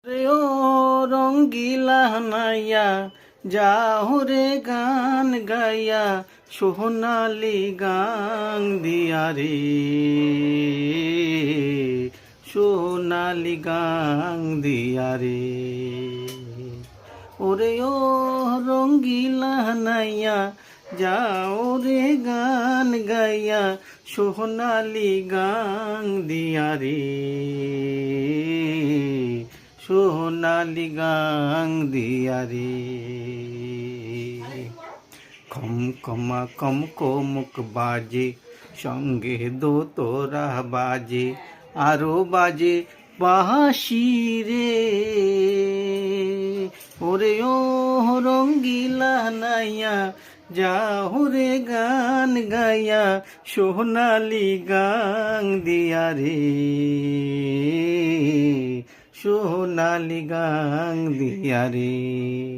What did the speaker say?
রে ও রঙ্গিলা নাইয়া যাও রে গান গাইয়া সোহনালি গান দিয়া রে সোনালি গান দিয়া রে ওরে ও রঙ্গিলা নাইয়া যাও রে গান গাইয়া সোহনালি গান দিয়া রে সোনালি গাং দিয়া রে খম কমা কম কোমুক বাজে সঙ্গে দো তোরা বাজে আরো বাজে বাঁশি রে ওরে ও রঙ্গিলা নাইয়া যাও রে গান গাইয়া সোনালি গাং দিয়া রে সোনালি গাং দিয়া রে।